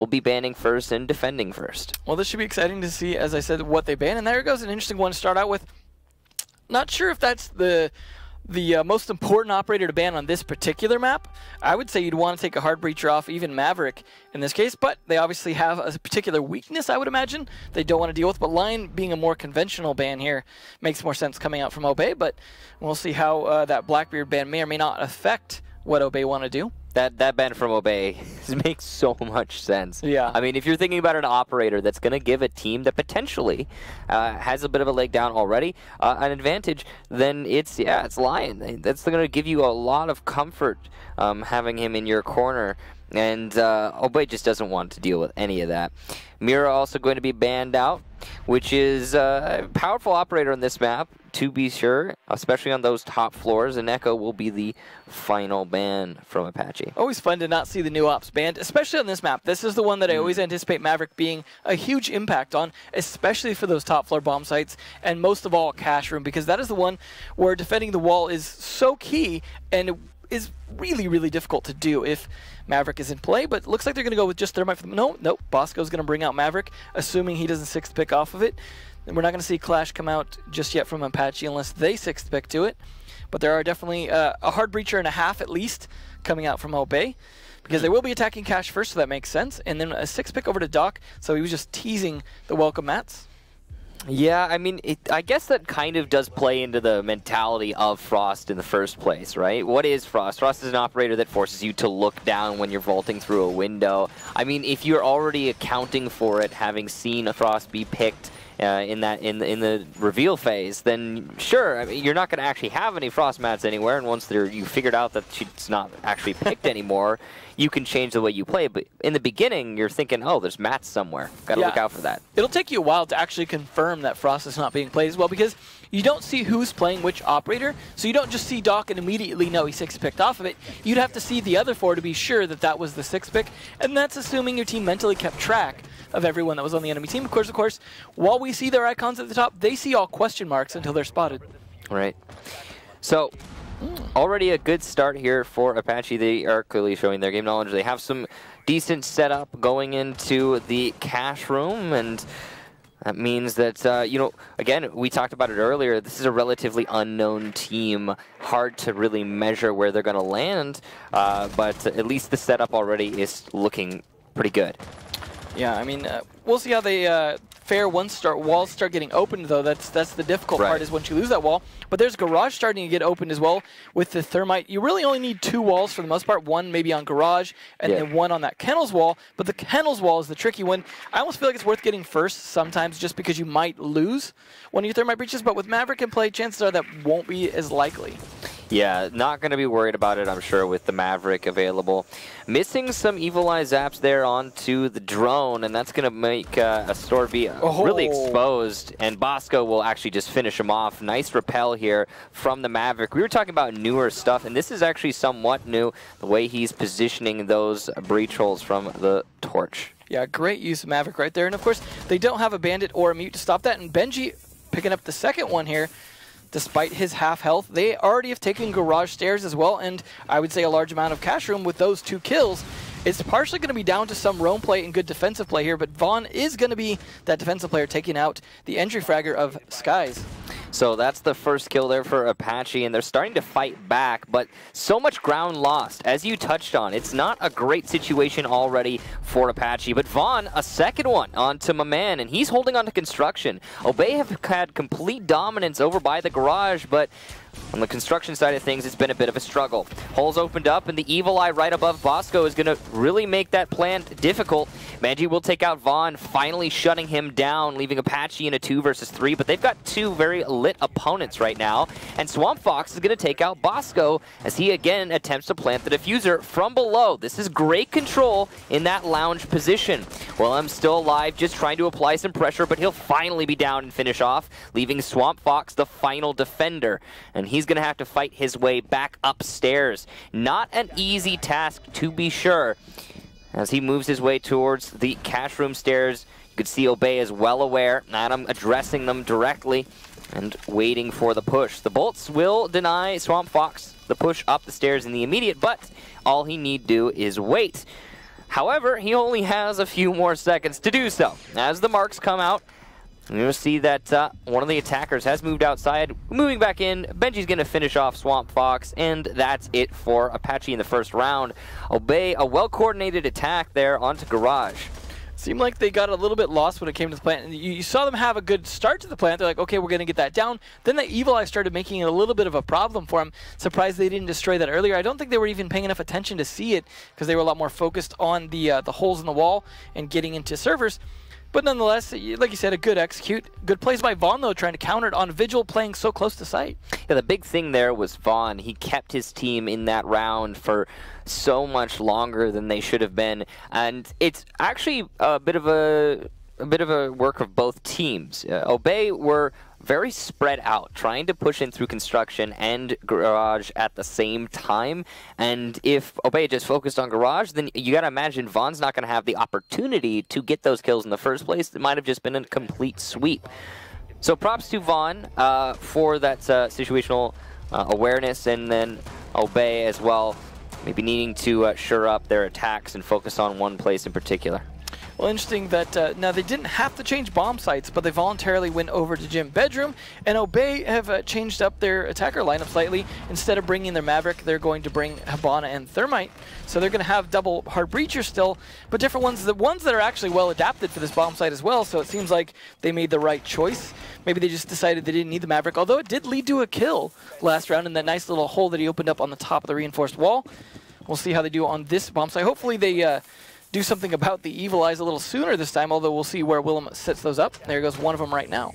will be banning first and defending first. Well, this should be exciting to see, as I said, what they ban. And there goes an interesting one to start out with. Not sure if that's the most important operator to ban on this particular map. I would say you'd want to take a hard breacher off, even Maverick in this case, but they obviously have a particular weakness, I would imagine, they don't want to deal with. But Lion being a more conventional ban here makes more sense coming out from Obey, but we'll see how that Blackbeard ban may or may not affect what Obey want to do. That ban from Obey makes so much sense. Yeah. I mean, if you're thinking about an operator that's going to give a team that potentially has a bit of a leg down already an advantage, then it's Lion. That's going to give you a lot of comfort having him in your corner. And Obey just doesn't want to deal with any of that. Mira also going to be banned out, which is a powerful operator on this map, to be sure, especially on those top floors. And Echo will be the final ban from Apache. Always fun to not see the new ops banned, especially on this map. This is the one that I always anticipate Maverick being a huge impact on, especially for those top floor bomb sites, and most of all, Cash Room, because that is the one where defending the wall is so key and is really, really difficult to do if Maverick is in play. But it looks like they're going to go with just Thermite. Nope. Bosco's going to bring out Maverick, assuming he doesn't sixth pick off of it. And we're not going to see Clash come out just yet from Apache unless they sixth pick to it. But there are definitely a hard breacher and a half at least coming out from Obey, because they will be attacking Cash first, so that makes sense. And then a sixth pick over to Doc, so he was just teasing the welcome mats. Yeah, I mean, I guess that kind of does play into the mentality of Frost in the first place, right? What is Frost? Frost is an operator that forces you to look down when you're vaulting through a window. I mean, if you're already accounting for it, having seen a Frost be picked in the reveal phase, then sure, I mean, you're not going to actually have any Frost mats anywhere, and once you figured out that she's not actually picked anymore, you can change the way you play. But in the beginning, you're thinking, oh, there's mats somewhere. Got to look out for that. It'll take you a while to actually confirm that Frost is not being played as well, because you don't see who's playing which operator, so you don't just see Doc and immediately know he's sixth picked off of it. You'd have to see the other four to be sure that that was the sixth pick, and that's assuming your team mentally kept track of everyone that was on the enemy team. Of course, while we see their icons at the top, they see all question marks until they're spotted. Right. So, already a good start here for Apache. They are clearly showing their game knowledge. They have some decent setup going into the Cash Room, and that means that, you know, again, we talked about it earlier, this is a relatively unknown team, hard to really measure where they're going to land, but at least the setup already is looking pretty good. Yeah, I mean, we'll see how they fare once walls start getting opened, though. That's the difficult part, is once you lose that wall. But there's Garage starting to get opened as well with the Thermite. You really only need 2 walls for the most part. One maybe on Garage, and then one on that Kennels wall. But the Kennels wall is the tricky one. I almost feel like it's worth getting first sometimes, just because you might lose one of your Thermite breaches. But with Maverick in play, chances are that won't be as likely. Yeah, not going to be worried about it, I'm sure, with the Maverick available. Missing some Evil Eye zaps there onto the drone, and that's going to make a store be really exposed, and Bosco will actually just finish him off. Nice repel here from the Maverick. We were talking about newer stuff, and this is actually somewhat new, the way he's positioning those breach holes from the torch. Yeah, great use of Maverick right there. And of course, they don't have a Bandit or a Mute to stop that, and Benji picking up the second one here. Despite his half health, they already have taken Garage Stairs as well, and I would say a large amount of Cash Room with those 2 kills. It's partially going to be down to some roam play and good defensive play here, but Vaughn is going to be that defensive player taking out the entry fragger of Skies. So that's the first kill there for Apache, and they're starting to fight back, but so much ground lost. As you touched on, it's not a great situation already for Apache, but Vaughn, a second one onto my man, and he's holding on to Construction. Obey have had complete dominance over by the Garage, but on the Construction side of things, it's been a bit of a struggle. Holes opened up, and the Evil Eye right above Bosco is going to really make that plan difficult. Manji will take out Vaughn, finally shutting him down, leaving Apache in a 2 versus 3, but they've got 2 very lit opponents right now, and Swamp Fox is going to take out Bosco as he again attempts to plant the diffuser from below. This is great control in that lounge position. Well, I'm still alive, just trying to apply some pressure, but he'll finally be down and finish off, leaving Swamp Fox the final defender, and he's going to have to fight his way back upstairs. Not an easy task, to be sure. As he moves his way towards the Cash Room stairs, you could see Obey is well aware. Adam addressing them directly and waiting for the push. The bolts will deny Swamp Fox the push up the stairs in the immediate, but all he need do is wait. However, he only has a few more seconds to do so. As the marks come out, you'll see that one of the attackers has moved outside. Moving back in, Benji's going to finish off Swamp Fox, and that's it for Apache in the first round. Obey a well-coordinated attack there onto Garage. Seemed like they got a little bit lost when it came to the plant. And you saw them have a good start to the plant. They're like, okay, we're going to get that down. Then the Evil Eye started making it a little bit of a problem for them. Surprised they didn't destroy that earlier. I don't think they were even paying enough attention to see it because they were a lot more focused on the holes in the wall and getting into servers. But nonetheless, like you said, a good execute. Good plays by Vaughn, though, trying to counter it on Vigil playing so close to site. Yeah, the big thing there was Vaughn. He kept his team in that round for so much longer than they should have been. And it's actually a bit of a work of both teams. Obey were very spread out, trying to push in through construction and Garage at the same time. And if Obey just focused on Garage, then you got to imagine Vaughn's not going to have the opportunity to get those kills in the first place. It might have just been a complete sweep. So props to Vaughn for that situational awareness, and then Obey as well, maybe needing to shore up their attacks and focus on one place in particular. Well, interesting that now they didn't have to change bomb sites, but they voluntarily went over to Gym Bedroom, and Obey have changed up their attacker lineup slightly. Instead of bringing their Maverick, they're going to bring Hibana and Thermite. So they're going to have double Hard Breacher still, but different ones, the ones that are actually well adapted for this bomb site as well, so it seems like they made the right choice. Maybe they just decided they didn't need the Maverick, although it did lead to a kill last round in that nice little hole that he opened up on the top of the reinforced wall. We'll see how they do on this bomb site. Hopefully they do something about the Evil Eyes a little sooner this time, although we'll see where Willem sets those up. There goes one of them right now.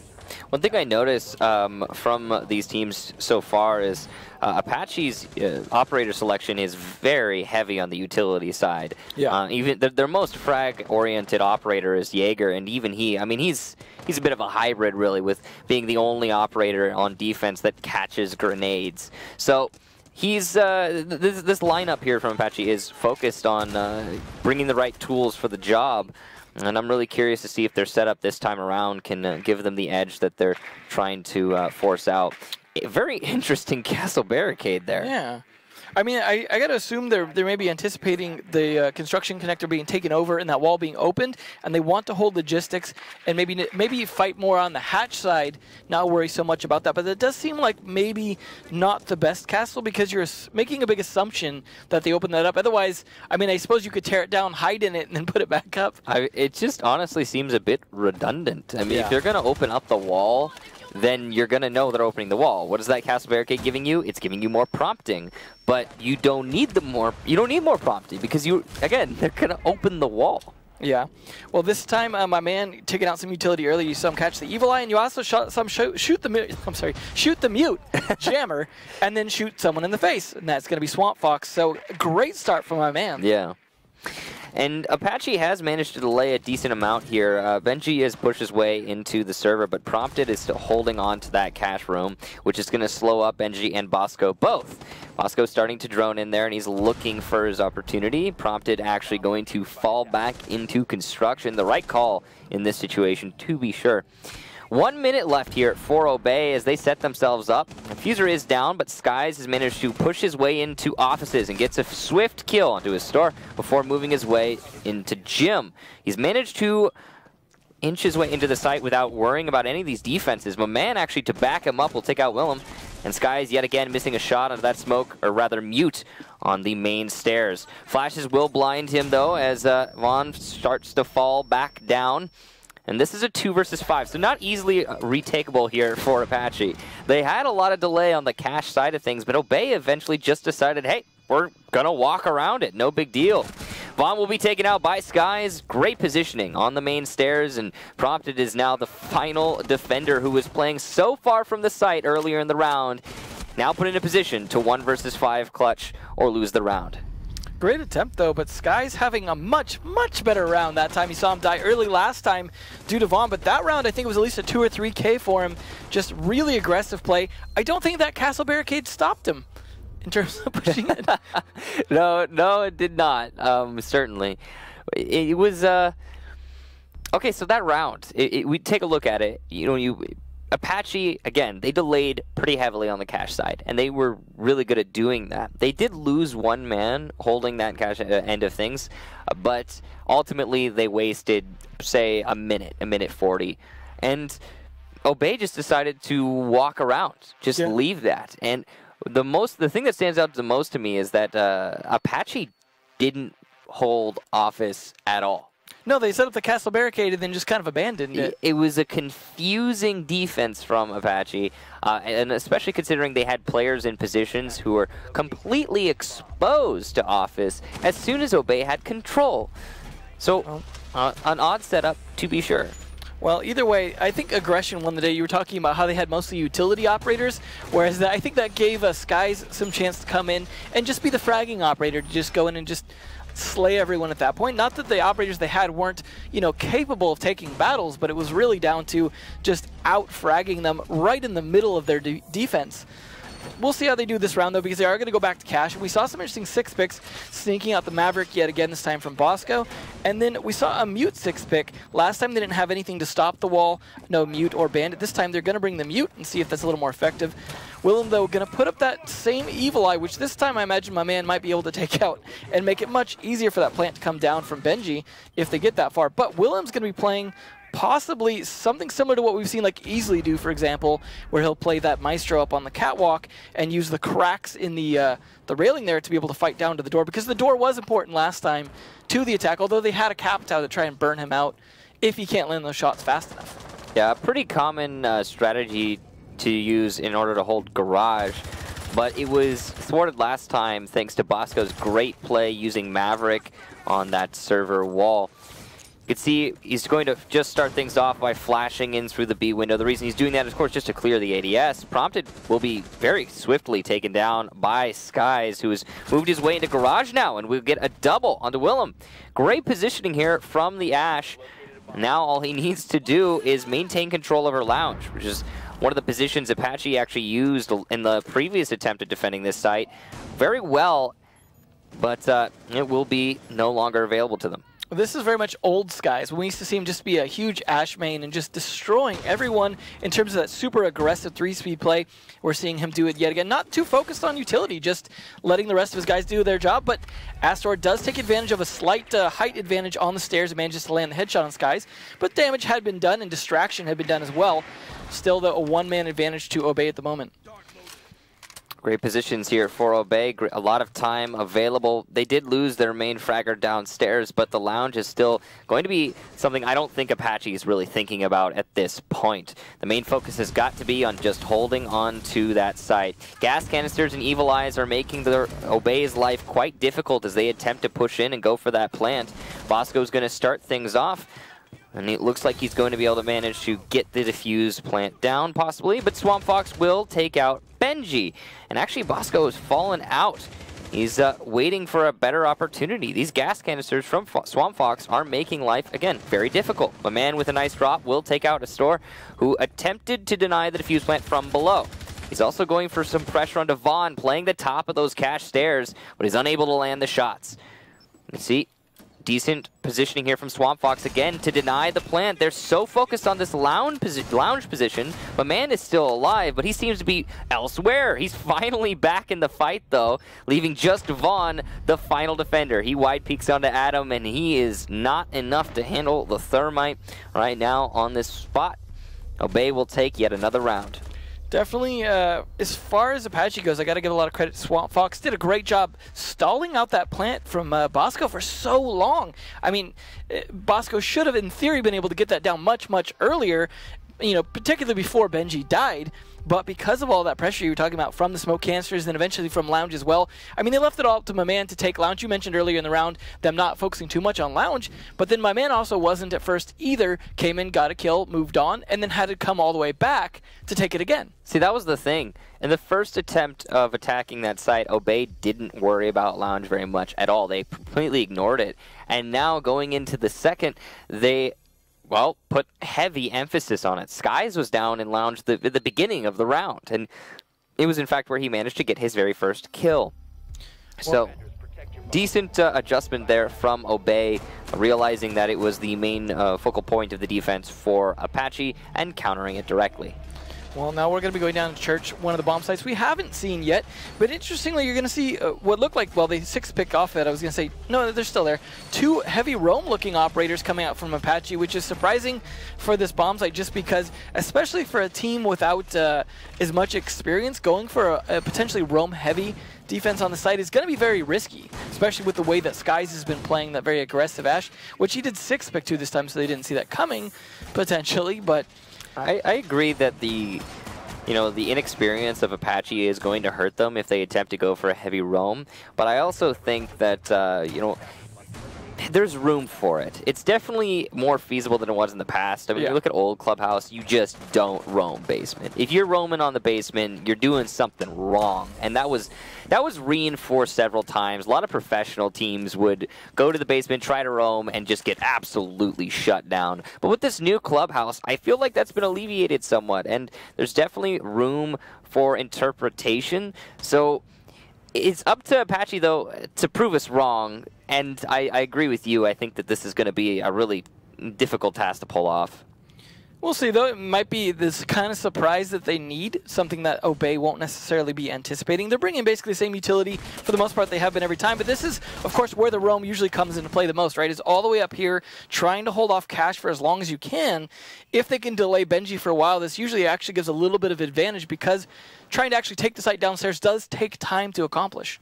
One thing I noticed from these teams so far is Apache's operator selection is very heavy on the utility side. Yeah. Even their most frag-oriented operator is Jaeger, and even he, I mean, he's a bit of a hybrid, really, with being the only operator on defense that catches grenades. So he's this lineup here from Apache is focused on bringing the right tools for the job, and I'm really curious to see if their setup this time around can give them the edge that they're trying to force out. A very interesting castle barricade there. Yeah. I mean, I got to assume they're maybe anticipating the construction connector being taken over and that wall being opened, and they want to hold logistics and maybe fight more on the hatch side, not worry so much about that. But it does seem like maybe not the best castle because you're making a big assumption that they open that up. Otherwise, I mean, I suppose you could tear it down, hide in it, and then put it back up. It just honestly seems a bit redundant. I mean, Yeah. if you're going to open up the wall, then you're going to know they're opening the wall. What is that castle barricade giving you? It's giving you more prompting, but you don't need more prompting because again, they're going to open the wall. Yeah. Well, this time, my man taking out some utility early. You saw him catch the Evil Eye, and you also shoot the mute jammer, and then shoot someone in the face, and that's going to be Swamp Fox. So great start from my man. Yeah. And Apache has managed to delay a decent amount here. Benji has pushed his way into the server, but Prompted is still holding on to that cache room, which is going to slow up Benji and Bosco both. Bosco's starting to drone in there, and he's looking for his opportunity. Prompted actually going to fall back into construction. The right call in this situation, to be sure. 1 minute left here for Obey as they set themselves up. Fuser is down, but Skies has managed to push his way into offices and gets a swift kill onto his store before moving his way into Gym. He's managed to inch his way into the site without worrying about any of these defenses. My man actually, to back him up, will take out Willem. And Skies yet again missing a shot onto that smoke, or rather mute, on the main stairs. Flashes will blind him though as Vaughn starts to fall back down. And this is a 2 versus 5, so not easily retakeable here for Apache. They had a lot of delay on the cache side of things, but Obey eventually just decided, hey, we're going to walk around it. No big deal. Vaughn will be taken out by Skies. Great positioning on the main stairs, and Prompted is now the final defender who was playing so far from the site earlier in the round. Now put in a position to 1 versus 5 clutch or lose the round. Great attempt, though, but Sky's having a much, much better round that time. You saw him die early last time due to Vaughn, but that round I think it was at least a 2 or 3K for him. Just really aggressive play. I don't think that castle barricade stopped him in terms of pushing it. No, it did not, certainly. It was... Okay, so that round, we take a look at it. You know, Apache, again, they delayed pretty heavily on the cash side, and they were really good at doing that. They did lose one man holding that cash end of things, but ultimately they wasted, say, a minute 40. And Obey just decided to walk around, just leave that. And the thing that stands out the most to me is that Apache didn't hold office at all. No, they set up the castle barricade and then just kind of abandoned it. It was a confusing defense from Apache, and especially considering they had players in positions who were completely exposed to Office as soon as Obey had control. So, an odd setup, to be sure. Well, either way, I think aggression won the day. You were talking about how they had mostly utility operators, whereas I think that gave Skies some chance to come in and just be the fragging operator, to just go in and just slay everyone at that point. Not that the operators they had weren't, capable of taking battles, but it was really down to just out-fragging them right in the middle of their defense. We'll see how they do this round, though, because they are going to go back to cash. We saw some interesting 6-picks sneaking out the Maverick yet again, this time from Bosco. And then we saw a Mute 6-pick. Last time they didn't have anything to stop the wall, no Mute or Bandit. This time they're going to bring the Mute and see if that's a little more effective. Willem, though, going to put up that same Evil Eye, which this time I imagine my man might be able to take out and make it much easier for that plant to come down from Benji if they get that far. But Willem's going to be playing possibly something similar to what we've seen like Easily do, for example, where he'll play that Maestro up on the catwalk and use the cracks in the railing there to be able to fight down to the door, because the door was important last time to the attack, although they had a Capitao to try and burn him out if he can't land those shots fast enough. Yeah, pretty common strategy to use in order to hold Garage, but it was thwarted last time thanks to Bosco's great play using Maverick on that server wall. You can see he's going to just start things off by flashing in through the B window. The reason he's doing that is, of course, just to clear the ADS. Prompted will be very swiftly taken down by Skies, who has moved his way into Garage now, and we'll get a double onto Willem. Great positioning here from the Ash. Now all he needs to do is maintain control over Lounge, which is one of the positions Apache actually used in the previous attempt at defending this site very well, but it will be no longer available to them. This is very much old Skies. We used to see him just be a huge Ash main and just destroying everyone in terms of that super aggressive 3-speed play. We're seeing him do it yet again. Not too focused on utility, just letting the rest of his guys do their job. But Astor does take advantage of a slight height advantage on the stairs and manages to land the headshot on Skies. But damage had been done and distraction had been done as well. Still, though, a one-man advantage to Obey at the moment. Great positions here for Obey. A lot of time available. They did lose their main fragger downstairs, but the Lounge is still going to be something I don't think Apache is really thinking about at this point. The main focus has got to be on just holding on to that site. Gas canisters and Evil Eyes are making their Obey's life quite difficult as they attempt to push in and go for that plant. Bosco's going to start things off, and it looks like he's going to be able to manage to get the defuse plant down, possibly, but Swamp Fox will take out Benji. And actually, Bosco has fallen out. He's waiting for a better opportunity. These gas canisters from Swamp Fox are making life, again, very difficult. A man with a nice drop will take out Astor, who attempted to deny the defuse plant from below. He's also going for some pressure onto Vaughn, playing the top of those cache stairs, but he's unable to land the shots. You see, decent positioning here from Swamp Fox again to deny the plant. They're so focused on this lounge position. But man is still alive, but he seems to be elsewhere. He's finally back in the fight, though, leaving just Vaughn, the final defender. He wide peeks onto Adam, and he is not enough to handle the Thermite right now on this spot. Obey will take yet another round. Definitely, as far as Apache goes, I got to give a lot of credit to Swamp Fox. Did a great job stalling out that plant from Bosco for so long. I mean, Bosco should have, in theory, been able to get that down much, much earlier, particularly before Benji died. But because of all that pressure you were talking about from the smoke canisters and eventually from Lounge as well, I mean, they left it all up to my man to take Lounge. You mentioned earlier in the round them not focusing too much on Lounge, but then my man also wasn't at first either. Came in, got a kill, moved on, and then had to come all the way back to take it again. See, that was the thing. In the first attempt of attacking that site, Obey didn't worry about Lounge very much at all. They completely ignored it. And now going into the second, they put heavy emphasis on it. Skies was down in Lounge at the beginning of the round, and it was in fact where he managed to get his very first kill. So, decent adjustment there from Obey, realizing that it was the main focal point of the defense for Apache and countering it directly. Well, now we're going to be going down to church, one of the bomb sites we haven't seen yet. But interestingly, you're going to see what looked like, well, they 6-pick off it. I was going to say, no, they're still there. 2 heavy roam-looking operators coming out from Apache, which is surprising for this bomb site just because, especially for a team without as much experience, going for a potentially roam-heavy defense on the site is going to be very risky, especially with the way that Skies has been playing that very aggressive Ash, which he did 6-pick 2 this time, so they didn't see that coming, potentially, but... I agree that the inexperience of Apache is going to hurt them if they attempt to go for a heavy roam. But I also think that, there's room for it. It's definitely more feasible than it was in the past. I mean, you look at old Clubhouse, you just don't roam basement. If you're roaming on the basement, you're doing something wrong. And that was reinforced several times. A lot of professional teams would go to the basement, try to roam, and just get absolutely shut down. But with this new Clubhouse, I feel like that's been alleviated somewhat. And there's definitely room for interpretation. So it's up to Apache, though, to prove us wrong. And I agree with you. I think that this is going to be a really difficult task to pull off. We'll see, though. It might be this kind of surprise that they need, something that Obey won't necessarily be anticipating. They're bringing basically the same utility for the most part they have been every time, but this is, of course, where the roam usually comes into play the most, right? Is all the way up here, trying to hold off Cash for as long as you can. If they can delay Benji for a while, this usually actually gives a little bit of advantage because trying to actually take the site downstairs does take time to accomplish.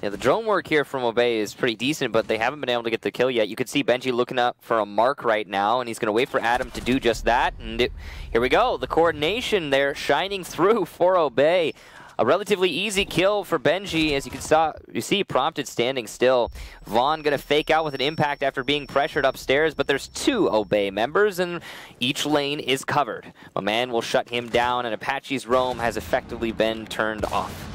Yeah, the drone work here from Obey is pretty decent, but they haven't been able to get the kill yet. You could see Benji looking up for a mark right now, and he's going to wait for Adam to do just that. And here we go. The coordination there shining through for Obey. A relatively easy kill for Benji, as you see prompted standing still. Vaughn going to fake out with an impact after being pressured upstairs, but there's 2 Obey members, and each lane is covered. A man will shut him down, and Apache's roam has effectively been turned off.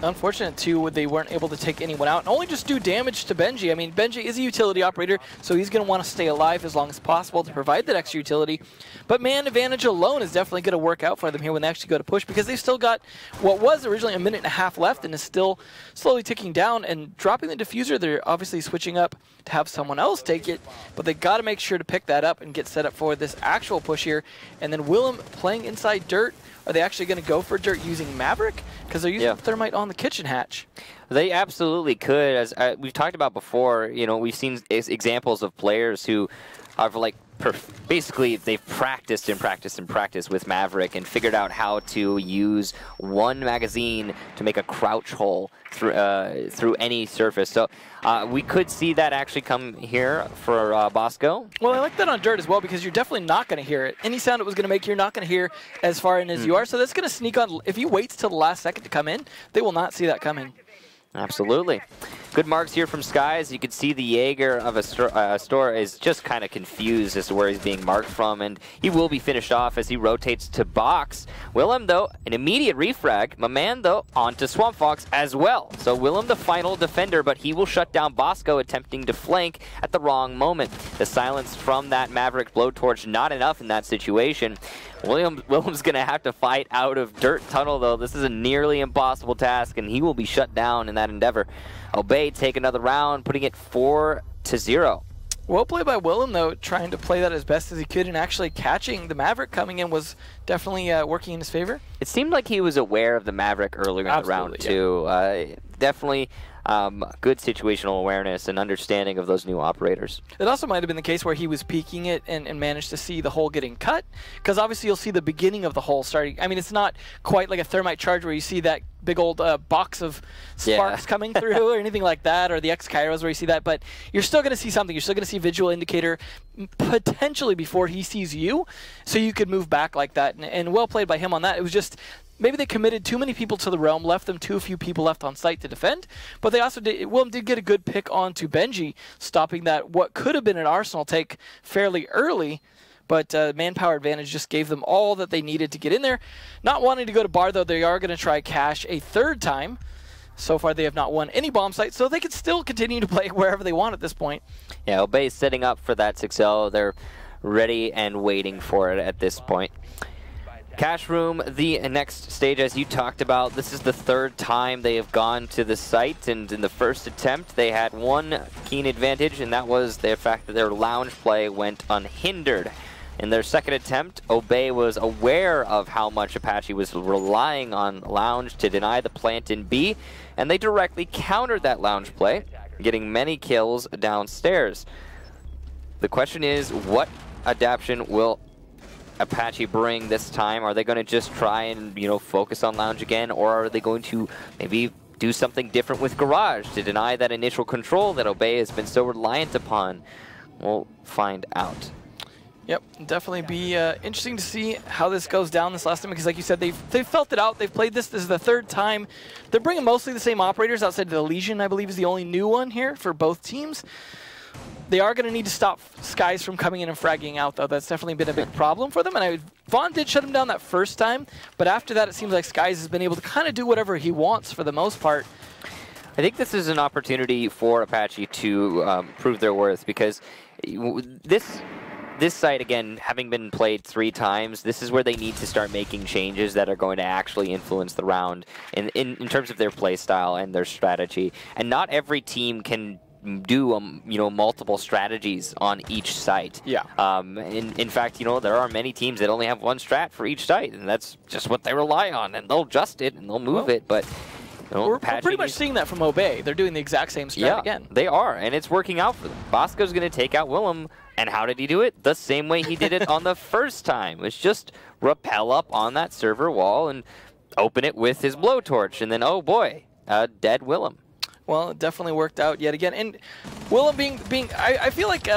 Unfortunate, too, they weren't able to take anyone out and only just do damage to Benji. I mean, Benji is a utility operator, so he's going to want to stay alive as long as possible to provide that extra utility. But man advantage alone is definitely going to work out for them here when they actually go to push because they've still got what was originally a minute and a half left and is still slowly ticking down and dropping the diffuser. They're obviously switching up to have someone else take it, but they got to make sure to pick that up and get set up for this actual push here. And then Willem playing inside dirt. Are they actually going to go for dirt using Maverick? Because they're using Thermite on the kitchen hatch. They absolutely could. As we've talked about before, we've seen examples of players who are like basically they've practiced and practiced and practiced with Maverick and figured out how to use one magazine to make a crouch hole through any surface. So we could see that actually come here for Bosco. Well, I like that on dirt as well because you're definitely not going to hear it. Any sound it was going to make, you're not going to hear as far in as you are. So that's going to sneak on. If he waits till the last second to come in, they will not see that coming. Absolutely. Good marks here from Skies. You can see the Jaeger of Astor is just kind of confused as to where he's being marked from, and he will be finished off as he rotates to box. Willem, though, an immediate refrag. My man, though, onto Swamp Fox as well. So Willem, the final defender, but he will shut down Bosco, attempting to flank at the wrong moment. The silence from that Maverick blowtorch, not enough in that situation. Willem's going to have to fight out of Dirt Tunnel, though. This is a nearly impossible task, and he will be shut down in that endeavor. Obey take another round, putting it 4-0. Well played by Willem, though, trying to play that as best as he could, and actually catching the Maverick coming in was definitely working in his favor. It seemed like he was aware of the Maverick earlier in the round, too. Definitely good situational awareness and understanding of those new operators. It also might have been the case where he was peeking it and managed to see the hole getting cut, because obviously you'll see the beginning of the hole starting. I mean, it's not quite like a thermite charge where you see that big old box of sparks coming through or anything like that, or the X-Kairos where you see that, but you're still going to see something. You're still going to see visual indicator potentially before he sees you, so you could move back like that, and well played by him on that. It was just maybe they committed too many people to the realm, left them too few people left on site to defend, but they also did, Willem did get a good pick onto Benji, stopping that what could have been an Arsenal take fairly early, but manpower advantage just gave them all that they needed to get in there. Not wanting to go to bar, though, they are going to try cash a third time. So far, they have not won any bomb sites, so they could still continue to play wherever they want at this point. Yeah, Obey is setting up for that 6L. They're ready and waiting for it at this point. Cash Room, the next stage, as you talked about, this is the third time they have gone to the site, and in the first attempt, they had one keen advantage, and that was the fact that their lounge play went unhindered. In their second attempt, Obey was aware of how much Apache was relying on Lounge to deny the plant in B, and they directly countered that Lounge play, getting many kills downstairs. The question is, what adaptation will Apache bring this time? Are they going to just try and, focus on Lounge again, or are they going to maybe do something different with Garage to deny that initial control that Obey has been so reliant upon? We'll find out. Yep, definitely be interesting to see how this goes down this last time, because like you said, they've felt it out. They've played this. This is the third time. They're bringing mostly the same operators outside of the Legion, I believe, is the only new one here for both teams. They are going to need to stop Skies from coming in and fragging out, though. That's definitely been a big problem for them. And Vaughn did shut him down that first time, but after that, it seems like Skies has been able to kind of do whatever he wants for the most part. I think this is an opportunity for Apache to prove their worth, because this site, again, having been played 3 times, this is where they need to start making changes that are going to actually influence the round in terms of their play style and their strategy. And not every team can do multiple strategies on each site. Yeah. In fact, there are many teams that only have one strat for each site, and that's just what they rely on, and they'll adjust it and they'll move it. But we're pretty much seeing that from Obey. They're doing the exact same strat again. They are, and it's working out for them. Bosco's going to take out Willem, and how did he do it? The same way he did it on the first time. It's just rappel up on that server wall and open it with his blowtorch, and then, oh boy, dead Willem. Well, it definitely worked out yet again. And Willem I feel like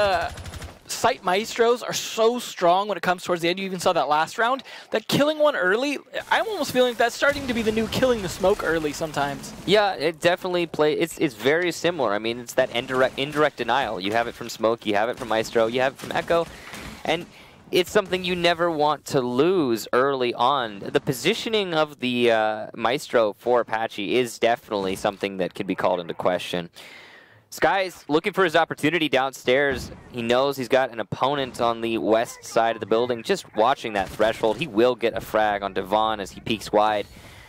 site maestros are so strong when it comes towards the end. You even saw that last round. That killing one early, I'm almost feeling that's starting to be the new killing the smoke early sometimes. Yeah, it definitely it's very similar. I mean, it's that indirect denial. You have it from Smoke, you have it from Maestro, you have it from Echo, and it's something you never want to lose early on. The positioning of the Maestro for Apache is definitely something that could be called into question. Sky's looking for his opportunity downstairs. He knows he's got an opponent on the west side of the building. Just watching that threshold, he will get a frag on Devon as he peeks wide.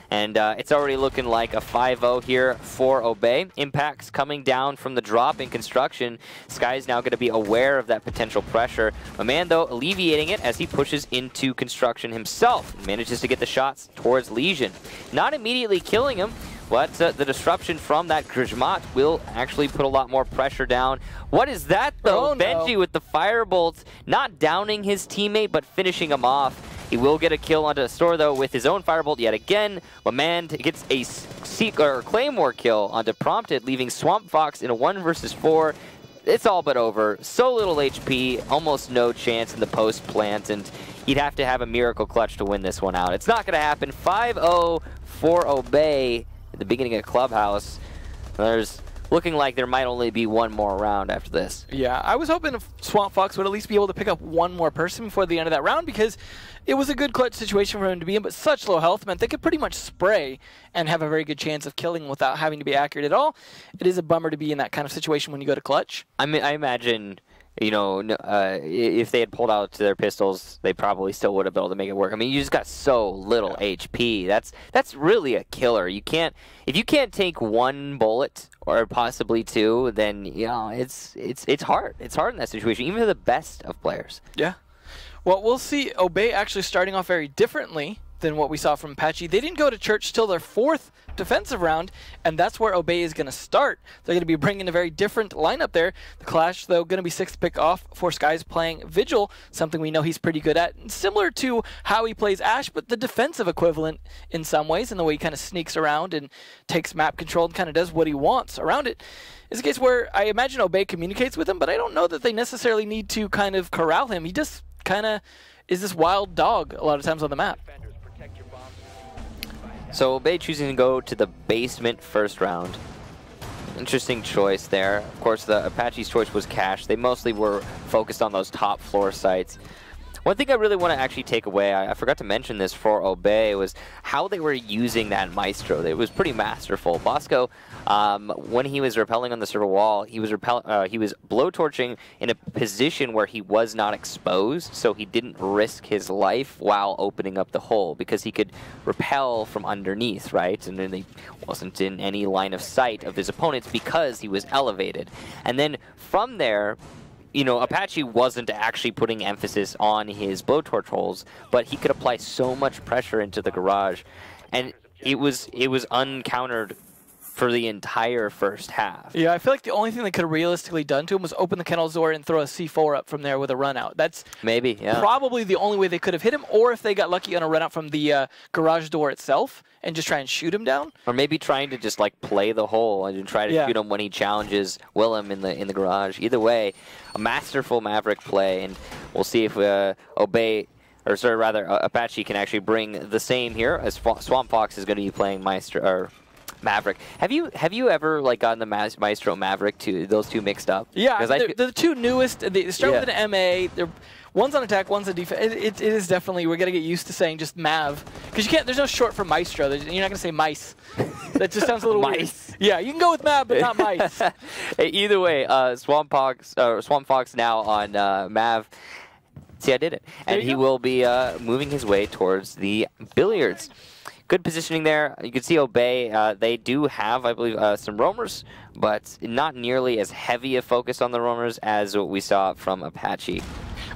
And it's already looking like a 5-0 here for Obey. Impacts coming down from the drop in construction. Sky's now going to be aware of that potential pressure. Man, though, alleviating it as he pushes into construction himself. Manages to get the shots towards Legion. Not immediately killing him, but the disruption from that Grijmat will actually put a lot more pressure down. What is that, though? Oh, no. Benji with the firebolt, not downing his teammate, but finishing him off. He will get a kill onto Store, though, with his own firebolt yet again. Man gets a Claymore kill onto Prompted, leaving Swamp Fox in a 1 versus 4. It's all but over. So little HP, almost no chance in the post plant, and he'd have to have a miracle clutch to win this one out. It's not going to happen. 5-0 for Obey at the beginning of Clubhouse. There's looking like there might only be one more round after this. Yeah, I was hoping Swamp Fox would at least be able to pick up one more person before the end of that round, because it was a good clutch situation for him to be in, but such low health meant they could pretty much spray and have a very good chance of killing without having to be accurate at all. It is a bummer to be in that kind of situation when you go to clutch. I mean, I imagine, if they had pulled out their pistols, they probably still would have been able to make it work. I mean, you just got so little HP. That's really a killer. If you can't take one bullet or possibly 2, then it's hard. It's hard in that situation, even for the best of players. Yeah. Well, we'll see Obey actually starting off very differently than what we saw from Apache. They didn't go to church till their 4th defensive round, and that's where Obey is going to start. They're going to be bringing a very different lineup there. The Clash, though, going to be 6th pick off for Skies playing Vigil, something we know he's pretty good at. And similar to how he plays Ash, but the defensive equivalent in some ways, in the way he kind of sneaks around and takes map control and kind of does what he wants around it. It's a case where I imagine Obey communicates with him, but I don't know that they necessarily need to kind of corral him. He just kind of is this wild dog a lot of times on the map. So Obey choosing to go to the basement first round. Interesting choice there. Of course, the Apache's choice was cash. They mostly were focused on those top floor sites. One thing I really want to actually take away, I forgot to mention this for Obey, was how they were using that Maestro. It was pretty masterful. Bosco, when he was rappelling on the server wall, he was blowtorching in a position where he was not exposed, so he didn't risk his life while opening up the hole, because he could rappel from underneath, right? And then he wasn't in any line of sight of his opponents because he was elevated. And then from there, you know, Apache wasn't actually putting emphasis on his blowtorch holes, but he could apply so much pressure into the garage, and it was uncountered for the entire first half. Yeah, I feel like the only thing they could have realistically done to him was open the kennel door and throw a C4 up from there with a run out. That's maybe probably the only way they could have hit him, or if they got lucky on a run out from the garage door itself and just try and shoot him down. Or maybe trying to just like play the hole and try to shoot him when he challenges Willem in the garage. Either way, a masterful Maverick play, and we'll see if Apache can actually bring the same here, as Swamp Fox is going to be playing Maverick. Have you ever like gotten the Maestro Maverick those two mixed up? Yeah, they're the two newest. They start with an MA. One's on attack, one's on defense. It is definitely, we're gonna get used to saying just Mav, because you can't. There's no short for Maestro. You're not gonna say mice. That just sounds a little mice. Weird. Yeah, you can go with Mav, but not mice. Hey, either way, Swamp Fox now on Mav. See, I did it, and he will be moving his way towards the billiards. Good positioning there. You can see Obey. They do have, I believe, some roamers, but not nearly as heavy a focus on the roamers as what we saw from Apache.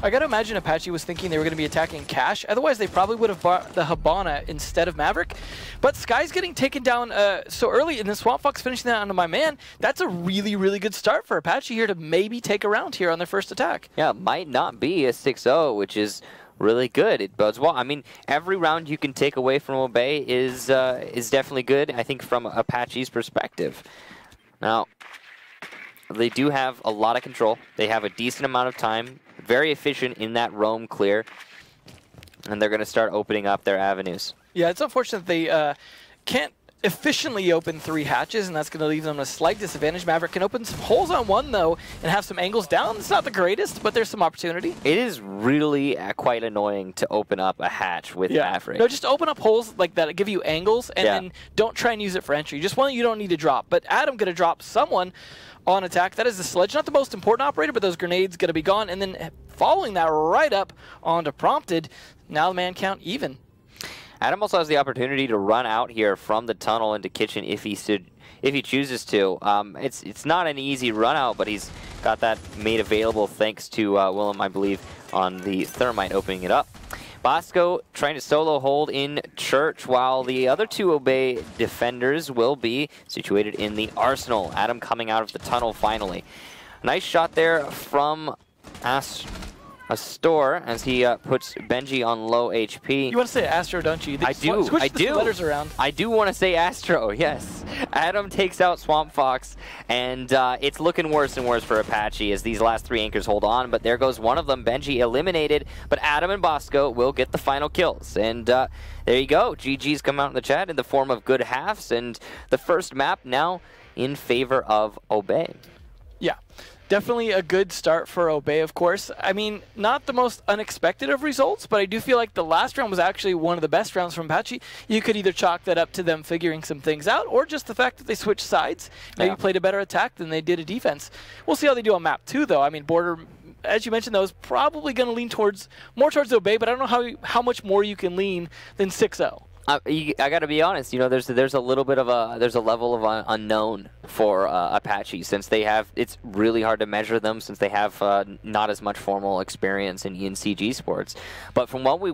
I gotta imagine Apache was thinking they were gonna be attacking Cash. Otherwise, they probably would have bought the Habana instead of Maverick. But Sky's getting taken down so early, and then Swamp Fox finishing that onto my man. That's a really, really good start for Apache here to maybe take a round here on their first attack. Yeah, it might not be a 6-0, which is really good. It bodes well. I mean, every round you can take away from Obey is definitely good, I think, from Apache's perspective. Now, they do have a lot of control. They have a decent amount of time, very efficient in that roam clear, and they're going to start opening up their avenues. Yeah, it's unfortunate they can't efficiently open 3 hatches, and that's going to leave them a slight disadvantage. Maverick can open some holes on one, though, and have some angles down. It's not the greatest, but there's some opportunity. It is really quite annoying to open up a hatch with Maverick. No, just open up holes like that, give you angles, and then don't try and use it for entry. Just one you don't need to drop. But Adam going to drop someone on attack. That is the sledge. Not the most important operator, but those grenades going to be gone. And then following that right up onto prompted, now the man count even. Adam also has the opportunity to run out here from the tunnel into kitchen if he chooses to. It's not an easy run out, but he's got that made available thanks to Willem, I believe, on the thermite opening it up. Bosco trying to solo hold in church, while the other 2 Obey defenders will be situated in the arsenal. Adam coming out of the tunnel finally. Nice shot there from Astor as he puts Benji on low HP. You want to say Astro, don't you? I do. Switch the letters around. I do want to say Astro, yes. Adam takes out Swamp Fox, and it's looking worse and worse for Apache as these last 3 anchors hold on, but there goes one of them, Benji eliminated, but Adam and Bosco will get the final kills. And there you go. GG's come out in the chat in the form of good halves, and the first map now in favor of Obey. Yeah. Definitely a good start for Obey, of course. I mean, not the most unexpected of results, but I do feel like the last round was actually one of the best rounds from Apache. You could either chalk that up to them figuring some things out, or just the fact that they switched sides, maybe played a better attack than they did a defense. We'll see how they do on map 2, though. I mean, Border, as you mentioned, though, is probably going to lean more towards Obey, but I don't know how much more you can lean than 6-0. I got to be honest. You know, there's a little bit of a level of unknown for Apache, since they have. It's really hard to measure them since they have not as much formal experience in CG sports. But from what we